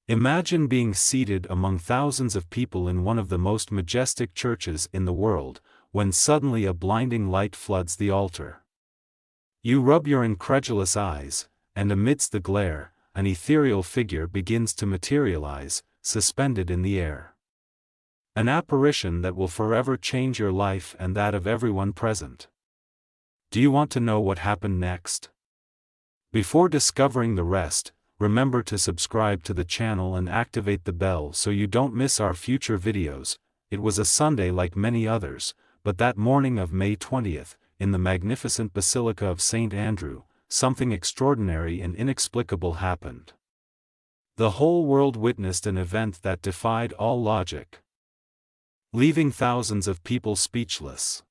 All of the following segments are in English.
Imagine being seated among thousands of people in one of the most majestic churches in the world, when suddenly a blinding light floods the altar. You rub your incredulous eyes, and amidst the glare, an ethereal figure begins to materialize, suspended in the air. An apparition that will forever change your life and that of everyone present. Do you want to know what happened next? Before discovering the rest, remember to subscribe to the channel and activate the bell so you don't miss our future videos. It was a Sunday like many others, but that morning of May 20th, in the magnificent Basilica of St. Andrew, something extraordinary and inexplicable happened. The whole world witnessed an event that defied all logic, leaving thousands of people speechless.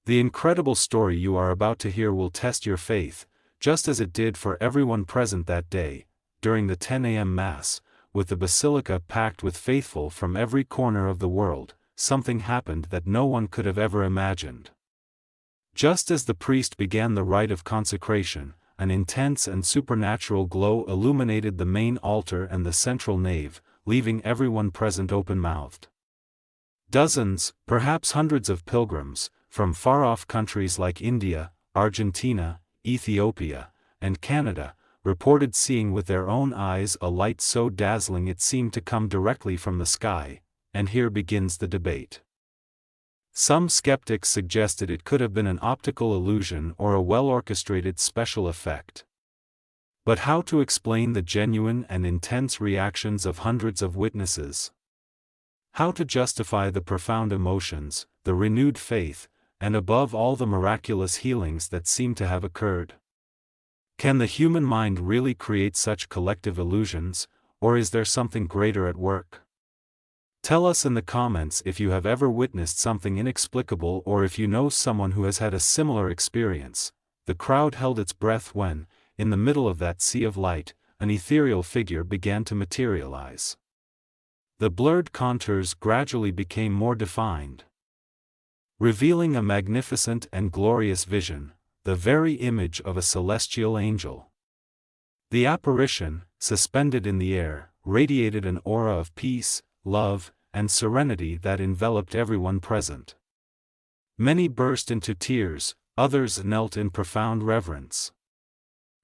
The incredible story you are about to hear will test your faith, just as it did for everyone present that day. During the 10 a.m. Mass, with the basilica packed with faithful from every corner of the world, something happened that no one could have ever imagined. Just as the priest began the rite of consecration, an intense and supernatural glow illuminated the main altar and the central nave, leaving everyone present open-mouthed. Dozens, perhaps hundreds of pilgrims, from far-off countries like India, Argentina, Ethiopia, and Canada, reported seeing with their own eyes a light so dazzling it seemed to come directly from the sky, and here begins the debate. Some skeptics suggested it could have been an optical illusion or a well-orchestrated special effect. But how to explain the genuine and intense reactions of hundreds of witnesses? How to justify the profound emotions, the renewed faith, and above all the miraculous healings that seem to have occurred? Can the human mind really create such collective illusions, or is there something greater at work? Tell us in the comments if you have ever witnessed something inexplicable or if you know someone who has had a similar experience. The crowd held its breath when, in the middle of that sea of light, an ethereal figure began to materialize. The blurred contours gradually became more defined, revealing a magnificent and glorious vision, the very image of a celestial angel. The apparition, suspended in the air, radiated an aura of peace, love, and serenity that enveloped everyone present. Many burst into tears, others knelt in profound reverence.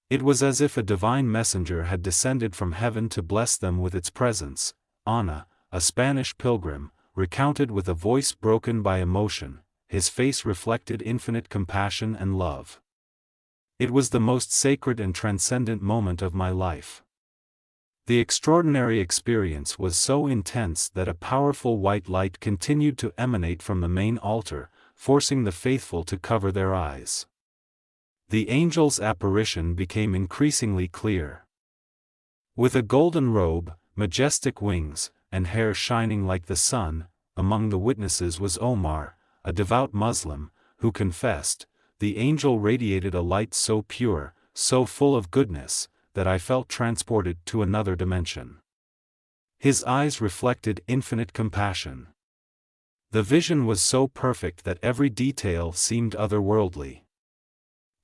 It was as if a divine messenger had descended from heaven to bless them with its presence. Ana, a Spanish pilgrim, recounted with a voice broken by emotion. His face reflected infinite compassion and love. It was the most sacred and transcendent moment of my life. The extraordinary experience was so intense that a powerful white light continued to emanate from the main altar, forcing the faithful to cover their eyes. The angel's apparition became increasingly clear. With a golden robe, majestic wings, and hair shining like the sun, among the witnesses was Omar, a devout Muslim, who confessed, "The angel radiated a light so pure, so full of goodness, that I felt transported to another dimension. His eyes reflected infinite compassion. The vision was so perfect that every detail seemed otherworldly."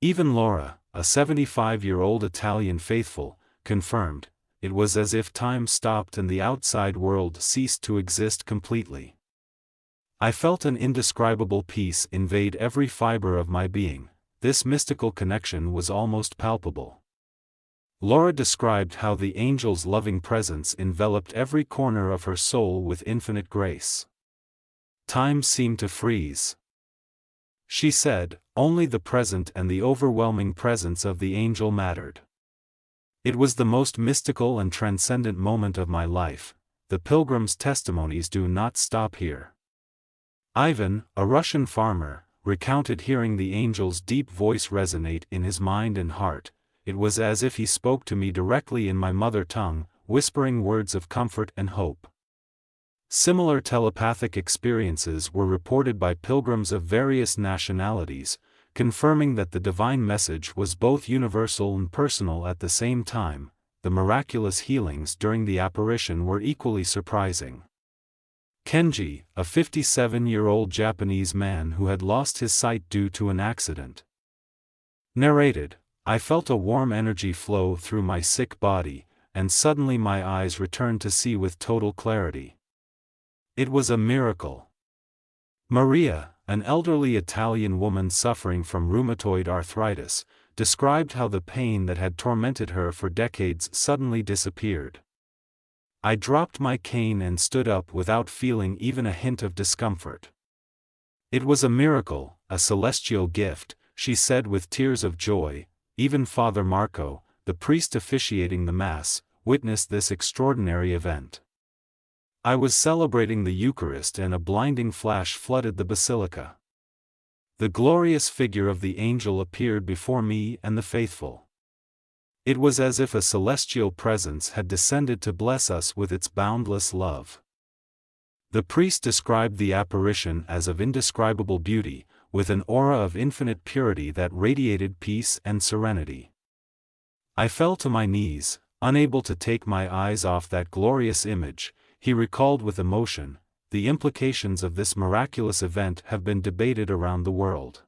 Even Laura, a 75-year-old Italian faithful, confirmed, "It was as if time stopped and the outside world ceased to exist completely. I felt an indescribable peace invade every fiber of my being. This mystical connection was almost palpable." Laura described how the angel's loving presence enveloped every corner of her soul with infinite grace. Time seemed to freeze. She said, "Only the present and the overwhelming presence of the angel mattered. It was the most mystical and transcendent moment of my life." The pilgrim's testimonies do not stop here. Ivan, a Russian farmer, recounted hearing the angel's deep voice resonate in his mind and heart. "It was as if he spoke to me directly in my mother tongue, whispering words of comfort and hope." Similar telepathic experiences were reported by pilgrims of various nationalities, confirming that the divine message was both universal and personal at the same time. The miraculous healings during the apparition were equally surprising. Kenji, a 57-year-old Japanese man who had lost his sight due to an accident, narrated, "I felt a warm energy flow through my sick body, and suddenly my eyes returned to see with total clarity. It was a miracle. Maria, an elderly Italian woman suffering from rheumatoid arthritis, described how the pain that had tormented her for decades suddenly disappeared. I dropped my cane and stood up without feeling even a hint of discomfort. It was a miracle, a celestial gift, she said with tears of joy. Even Father Marco, the priest officiating the Mass, witnessed this extraordinary event. I was celebrating the Eucharist and a blinding flash flooded the basilica. The glorious figure of the angel appeared before me and the faithful. It was as if a celestial presence had descended to bless us with its boundless love. The priest described the apparition as of indescribable beauty, with an aura of infinite purity that radiated peace and serenity. I fell to my knees, unable to take my eyes off that glorious image. He recalled with emotion, the implications of this miraculous event have been debated around the world.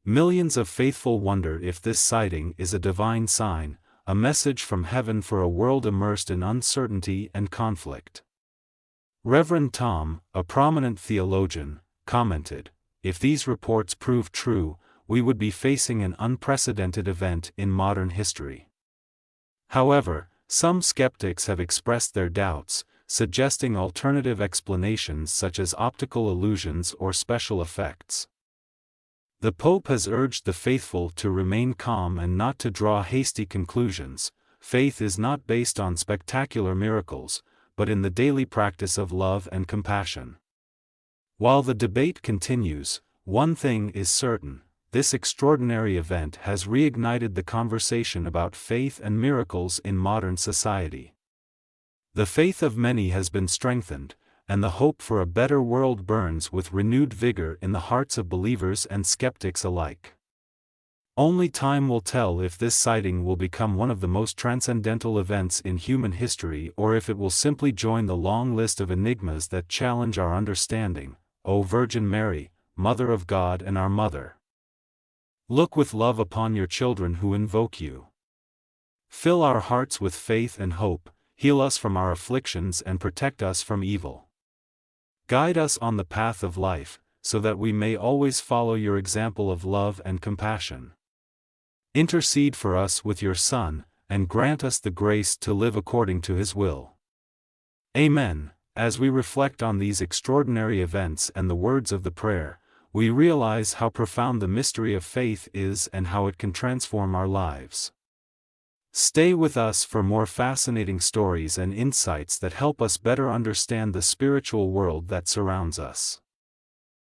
Millions of faithful wonder if this sighting is a divine sign, a message from heaven for a world immersed in uncertainty and conflict. Reverend Tom, a prominent theologian, commented, "If these reports prove true, we would be facing an unprecedented event in modern history." However, some skeptics have expressed their doubts, suggesting alternative explanations such as optical illusions or special effects. The Pope has urged the faithful to remain calm and not to draw hasty conclusions. Faith is not based on spectacular miracles, but in the daily practice of love and compassion. While the debate continues, one thing is certain: this extraordinary event has reignited the conversation about faith and miracles in modern society. The faith of many has been strengthened, and the hope for a better world burns with renewed vigor in the hearts of believers and skeptics alike. Only time will tell if this sighting will become one of the most transcendental events in human history or if it will simply join the long list of enigmas that challenge our understanding. O Virgin Mary, Mother of God and our Mother, look with love upon your children who invoke you. Fill our hearts with faith and hope, heal us from our afflictions and protect us from evil. Guide us on the path of life, so that we may always follow your example of love and compassion. Intercede for us with your Son, and grant us the grace to live according to his will. Amen. As we reflect on these extraordinary events and the words of the prayer, we realize how profound the mystery of faith is and how it can transform our lives. Stay with us for more fascinating stories and insights that help us better understand the spiritual world that surrounds us.